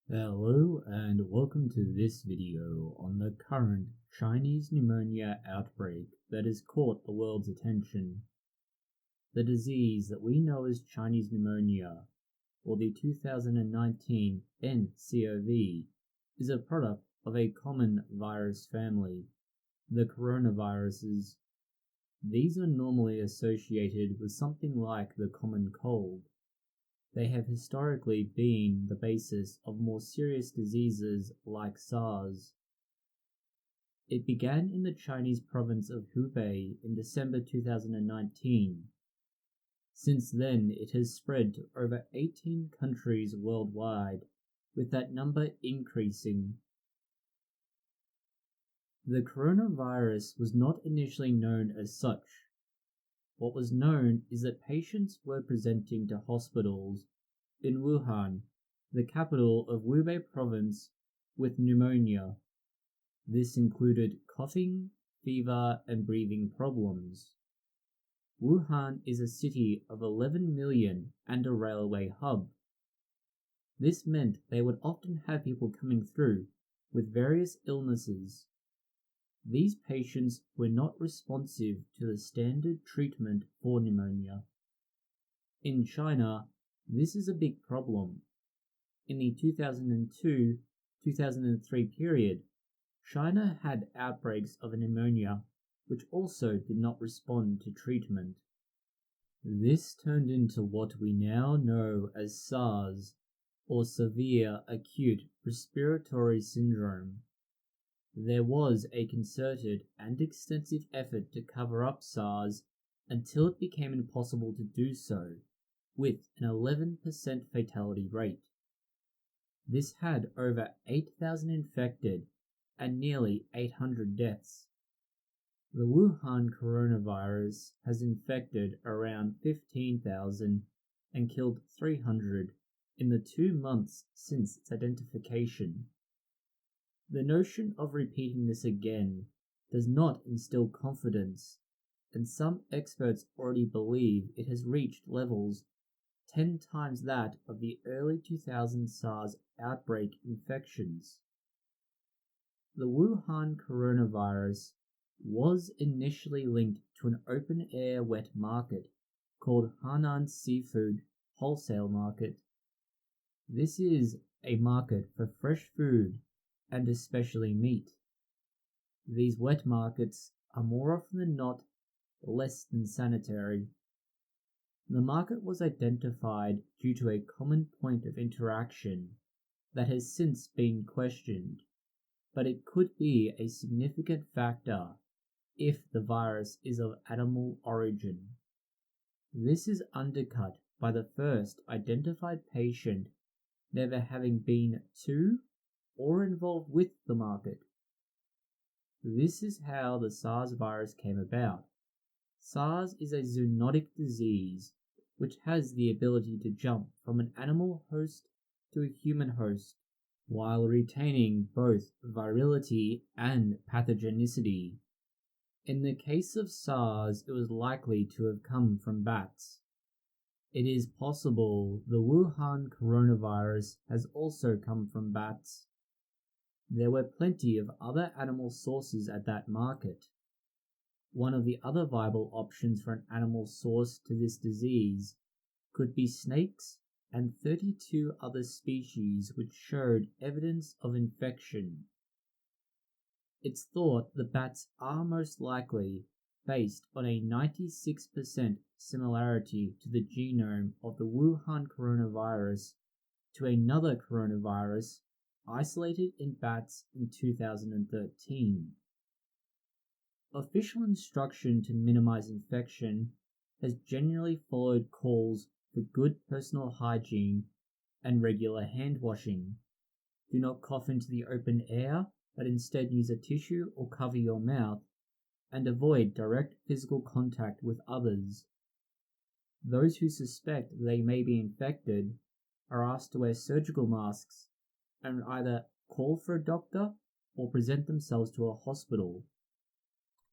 Hello and welcome to this video on the current Chinese pneumonia outbreak that has caught the world's attention. The disease that we know as Chinese pneumonia, or the 2019 nCoV, is a product of a common virus family, the coronaviruses. These are normally associated with something like the common cold. They have historically been the basis of more serious diseases like SARS. It began in the Chinese province of Hubei in December 2019. Since then, it has spread to over 18 countries worldwide, with that number increasing. The coronavirus was not initially known as such. What was known is that patients were presenting to hospitals in Wuhan, the capital of Hubei province, with pneumonia. This included coughing, fever, and breathing problems. Wuhan is a city of 11 million and a railway hub. This meant they would often have people coming through with various illnesses. These patients were not responsive to the standard treatment for pneumonia. In China, this is a big problem. In the 2002-2003 period, China had outbreaks of pneumonia which also did not respond to treatment. This turned into what we now know as SARS, or Severe Acute Respiratory Syndrome. There was a concerted and extensive effort to cover up SARS until it became impossible to do so, with an 11% fatality rate. This had over 8,000 infected and nearly 800 deaths. The Wuhan coronavirus has infected around 15,000 and killed 300 in the 2 months since its identification. The notion of repeating this again does not instill confidence, and some experts already believe it has reached levels 10 times that of the early 2000 SARS outbreak infections. The Wuhan coronavirus was initially linked to an open-air wet market called Hainan Seafood Wholesale Market. This is a market for fresh food and especially meat. These wet markets are more often than not less than sanitary. The market was identified due to a common point of interaction that has since been questioned, but it could be a significant factor if the virus is of animal origin. This is undercut by the first identified patient never having been to or involved with the market. This is how the SARS virus came about. SARS is a zoonotic disease which has the ability to jump from an animal host to a human host while retaining both virality and pathogenicity. In the case of SARS, it was likely to have come from bats. It is possible the Wuhan coronavirus has also come from bats. There were plenty of other animal sources at that market. One of the other viable options for an animal source to this disease could be snakes and 32 other species which showed evidence of infection. It's thought the bats are most likely based on a 96% similarity to the genome of the Wuhan coronavirus to another coronavirus isolated in bats in 2013. Official instruction to minimize infection has generally followed calls for good personal hygiene and regular hand washing. Do not cough into the open air, but instead use a tissue or cover your mouth, and avoid direct physical contact with others. Those who suspect they may be infected are asked to wear surgical masks and either call for a doctor or present themselves to a hospital.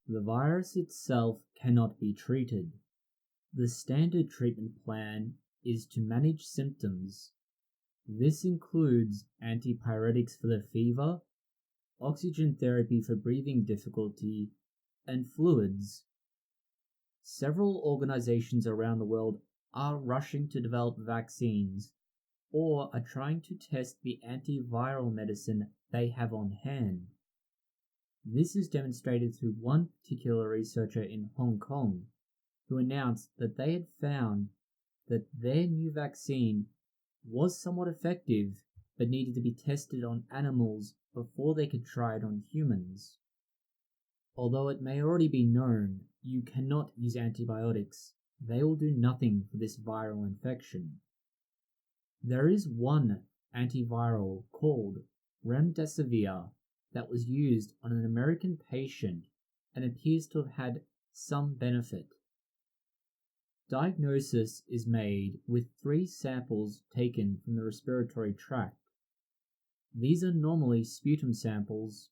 The virus itself cannot be treated. The standard treatment plan is to manage symptoms. This includes antipyretics for the fever, oxygen therapy for breathing difficulty, and fluids. Several organizations around the world are rushing to develop vaccines or are trying to test the antiviral medicine they have on hand. This is demonstrated through one particular researcher in Hong Kong who announced that they had found that their new vaccine was somewhat effective but needed to be tested on animals before they could try it on humans. Although it may already be known you cannot use antibiotics, they will do nothing for this viral infection. There is one antiviral called remdesivir that was used on an American patient and appears to have had some benefit. Diagnosis is made with 3 samples taken from the respiratory tract. These are normally sputum samples.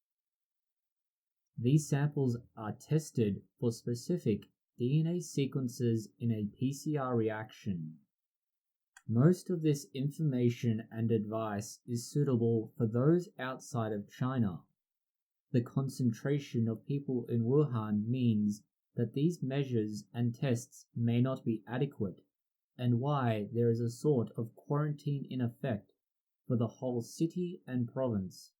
These samples are tested for specific DNA sequences in a PCR reaction. Most of this information and advice is suitable for those outside of China. The concentration of people in Wuhan means that these measures and tests may not be adequate, and why there is a sort of quarantine in effect for the whole city and province.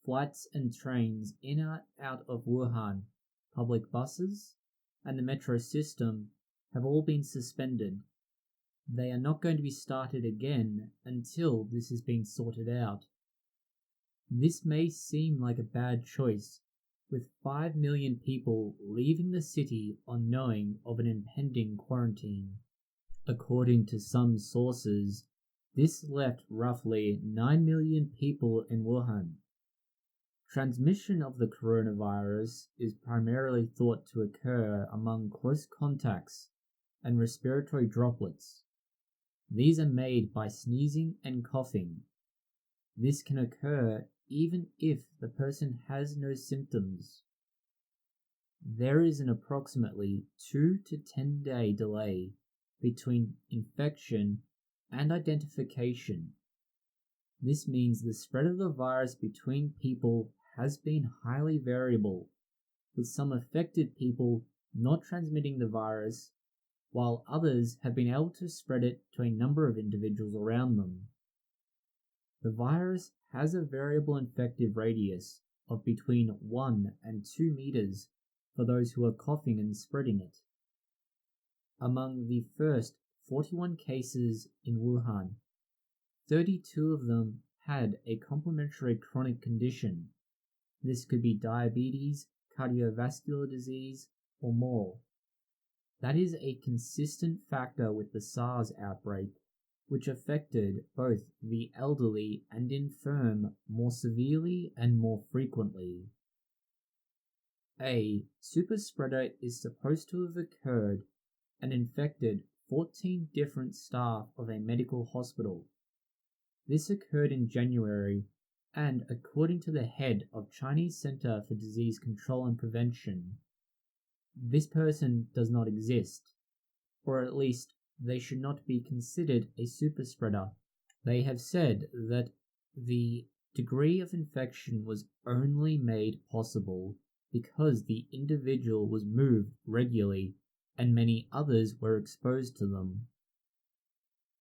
Flights and trains in and out of Wuhan, public buses, and the metro system have all been suspended. They are not going to be started again until this has been sorted out. This may seem like a bad choice, with 5 million people leaving the city on knowing of an impending quarantine. According to some sources, this left roughly 9 million people in Wuhan. Transmission of the coronavirus is primarily thought to occur among close contacts and respiratory droplets. These are made by sneezing and coughing. This can occur even if the person has no symptoms. There is an approximately 2 to 10 day delay between infection and identification. This means the spread of the virus between people has been highly variable, with some affected people not transmitting the virus, while others have been able to spread it to a number of individuals around them. The virus has a variable infective radius of between 1 and 2 meters for those who are coughing and spreading it. Among the first 41 cases in Wuhan, 32 of them had a complementary chronic condition. This could be diabetes, cardiovascular disease, or more. That is a consistent factor with the SARS outbreak, which affected both the elderly and infirm more severely and more frequently. A superspreader is supposed to have occurred and infected 14 different staff of a medical hospital. This occurred in January, and according to the head of Chinese Center for Disease Control and Prevention, this person does not exist, or at least they should not be considered a superspreader. They have said that the degree of infection was only made possible because the individual was moved regularly and many others were exposed to them.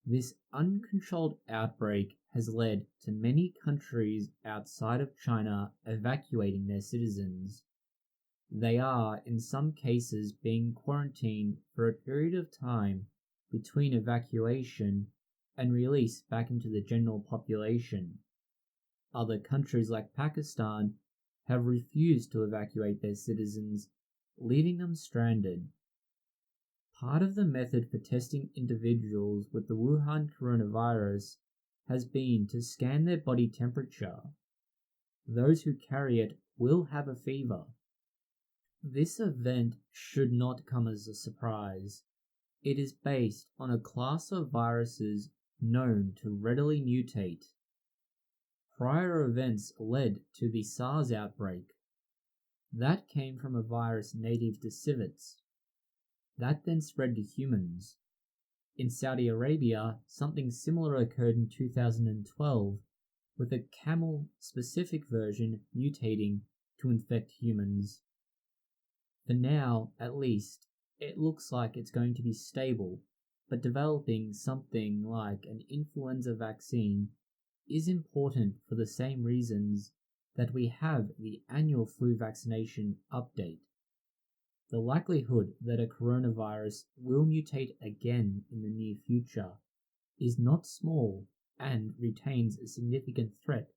This uncontrolled outbreak has led to many countries outside of China evacuating their citizens. They are, in some cases, being quarantined for a period of time between evacuation and release back into the general population. Other countries like Pakistan have refused to evacuate their citizens, leaving them stranded. Part of the method for testing individuals with the Wuhan coronavirus has been to scan their body temperature. Those who carry it will have a fever. This event should not come as a surprise. It is based on a class of viruses known to readily mutate. Prior events led to the SARS outbreak. That came from a virus native to civets. That then spread to humans. In Saudi Arabia, something similar occurred in 2012, with a camel-specific version mutating to infect humans. For now, at least, it looks like it's going to be stable, but developing something like an influenza vaccine is important for the same reasons that we have the annual flu vaccination update. The likelihood that a coronavirus will mutate again in the near future is not small and retains a significant threat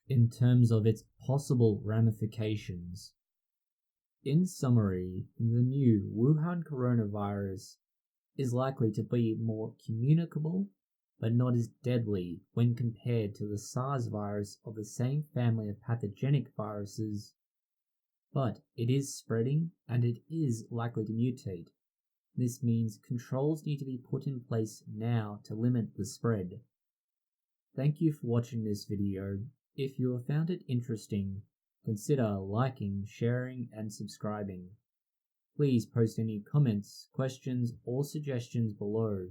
in terms of its possible ramifications. In summary, the new Wuhan coronavirus is likely to be more communicable but not as deadly when compared to the SARS virus of the same family of pathogenic viruses. But it is spreading and it is likely to mutate. This means controls need to be put in place now to limit the spread. Thank you for watching this video. If you have found it interesting, consider liking, sharing, and subscribing. Please post any comments, questions, or suggestions below.